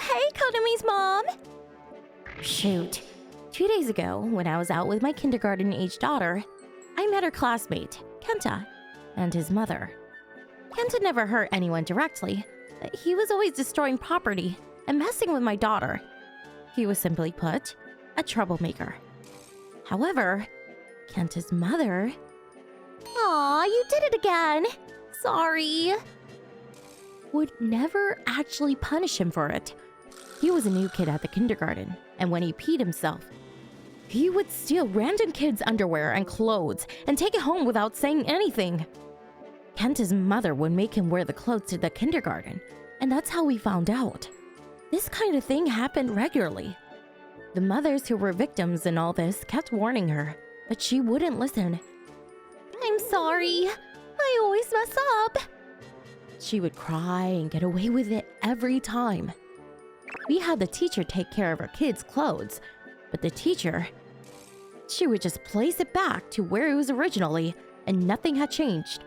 hey, Konami's mom! Shoot. 2 days ago, when I was out with my kindergarten-age daughter, I met her classmate, Kenta, and his mother. Kenta never hurt anyone directly, but he was always destroying property and messing with my daughter. He was simply put, a troublemaker. However, Kenta's mother... Aw, you did it again! Sorry! Would never actually punish him for it. He was a new kid at the kindergarten, and when he peed himself, he would steal random kids' underwear and clothes and take it home without saying anything. Kenta's mother would make him wear the clothes to the kindergarten, and that's how we found out. This kind of thing happened regularly. The mothers who were victims in all this kept warning her, but she wouldn't listen. I'm sorry. I always mess up. She would cry and get away with it every time. We had the teacher take care of her kids' clothes, but the teacher, she would just place it back to where it was originally, and nothing had changed.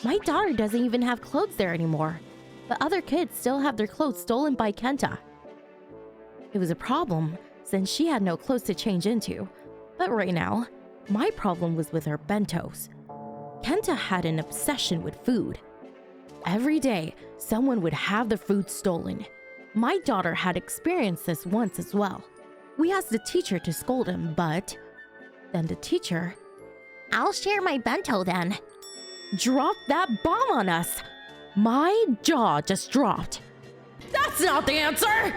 My daughter doesn't even have clothes there anymore, but other kids still have their clothes stolen by Kenta. It was a problem since she had no clothes to change into, but right now, my problem was with her bentos. Kenta had an obsession with food. Every day, someone would have the food stolen. My daughter had experienced this once as well. We asked the teacher to scold him, but then the teacher, I'll share my bento then, dropped that bomb on us. My jaw just dropped. That's not the answer!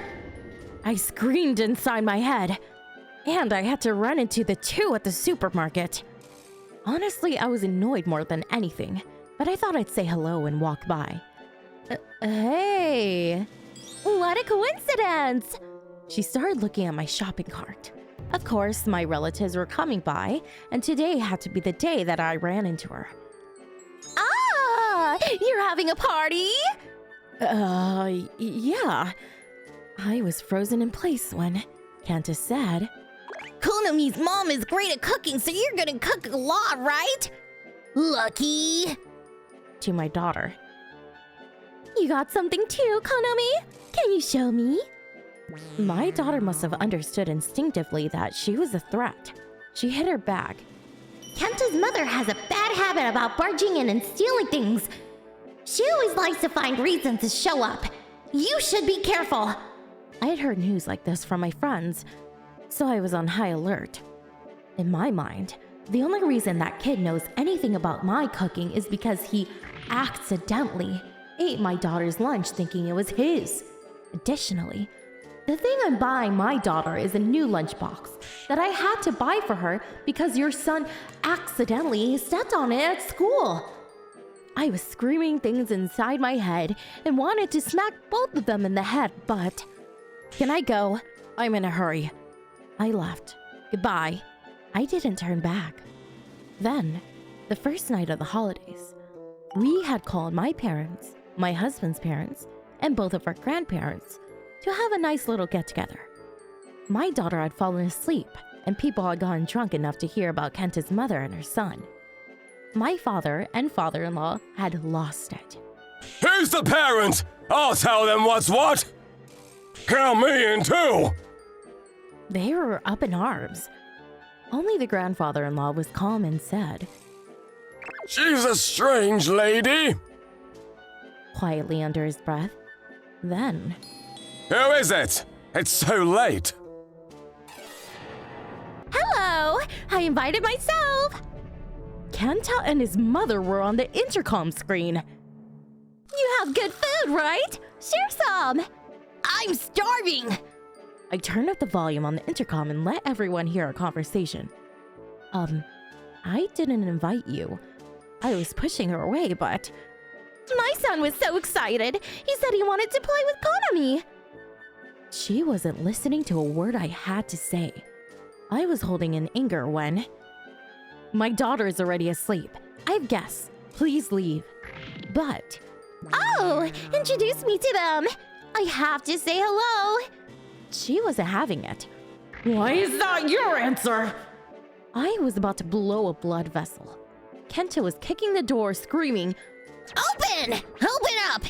I screamed inside my head, and I had to run into the two at the supermarket. Honestly, I was annoyed more than anything, but I thought I'd say hello and walk by. Hey, what a coincidence! She started looking at my shopping cart. Of course, my relatives were coming by, and today had to be the day that I ran into her. Ah, you're having a party? Yeah. I was frozen in place when Kenta said, Konami's mom is great at cooking, so you're gonna cook a lot, right? Lucky! To my daughter. You got something too, Konami? Can you show me? My daughter must have understood instinctively that she was a threat. She hid her bag. Kenta's mother has a bad habit about barging in and stealing things. She always likes to find reasons to show up. You should be careful. I had heard news like this from my friends, so I was on high alert. In my mind, the only reason that kid knows anything about my cooking is because he accidentally ate my daughter's lunch thinking it was his. Additionally, the thing I'm buying my daughter is a new lunchbox that I had to buy for her because your son accidentally stepped on it at school. I was screaming things inside my head and wanted to smack both of them in the head, but... Can I go? I'm in a hurry. I left. Goodbye. I didn't turn back. Then, the first night of the holidays, we had called my parents, my husband's parents, and both of our grandparents to have a nice little get-together. My daughter had fallen asleep, and people had gotten drunk enough to hear about Kenta's mother and her son. My father and father-in-law had lost it. Who's the parent? I'll tell them what's what! Count me in too! They were up in arms. Only the grandfather-in-law was calm and said, She's a strange lady! Quietly under his breath. Then... Who is it? It's so late. Hello! I invited myself! Kenta and his mother were on the intercom screen. You have good food, right? Share some! I'm starving! I turned up the volume on the intercom and let everyone hear our conversation. I didn't invite you. I was pushing her away, but... My son was so excited! He said he wanted to play with Konami! She wasn't listening to a word I had to say. I was holding in anger when... My daughter is already asleep. I have guests. Please leave. But... Oh! Introduce me to them! I have to say hello! She wasn't having it. Why is that your answer? I was about to blow a blood vessel. Kenta was kicking the door, screaming, Open! Open up!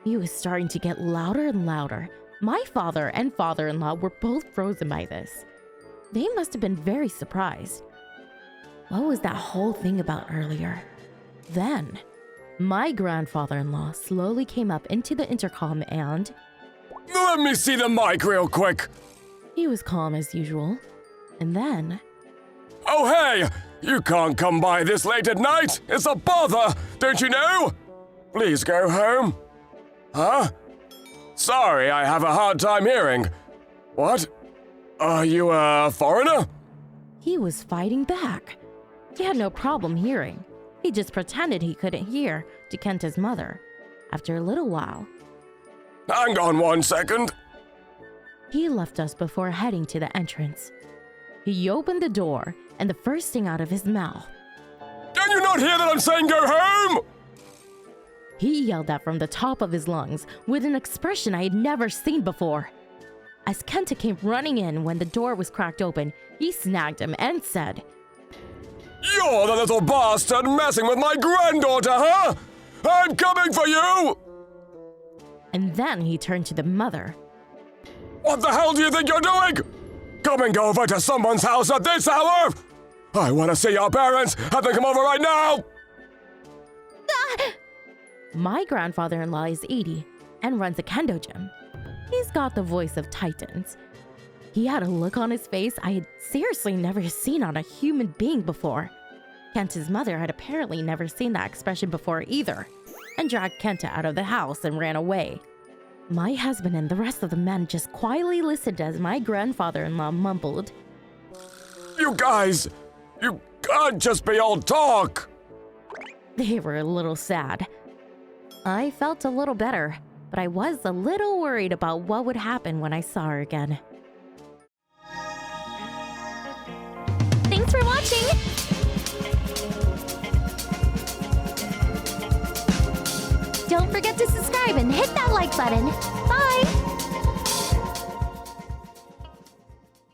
He was starting to get louder and louder, My father and father-in-law were both frozen by this. They must have been very surprised. What was that whole thing about earlier? Then, my grandfather-in-law slowly came up into the intercom and... Let me see the mic real quick. He was calm as usual. And then... Oh, hey! You can't come by this late at night! It's a bother, don't you know? Please go home. Huh? Sorry, I have a hard time hearing. What? Are you a foreigner? He was fighting back. He had no problem hearing. He just pretended he couldn't hear to Kenta's mother. After a little while... Hang on 1 second. He left us before heading to the entrance. He opened the door, and the first thing out of his mouth... Can you not hear that I'm saying go home? He yelled that from the top of his lungs with an expression I had never seen before. As Kenta came running in when the door was cracked open, he snagged him and said, You're the little bastard messing with my granddaughter, huh? I'm coming for you! And then he turned to the mother. What the hell do you think you're doing? Coming over to someone's house at this hour? I want to see your parents. Have them come over right now! My grandfather-in-law is 80 and runs a kendo gym. He's got the voice of titans. He had a look on his face I had seriously never seen on a human being before. Kenta's mother had apparently never seen that expression before either, and dragged Kenta out of the house and ran away. My husband and the rest of the men just quietly listened as my grandfather-in-law mumbled, You guys, you can't just be all talk! They were a little sad. I felt a little better, but I was a little worried about what would happen when I saw her again. Thanks for watching! Don't forget to subscribe and hit that like button. Bye!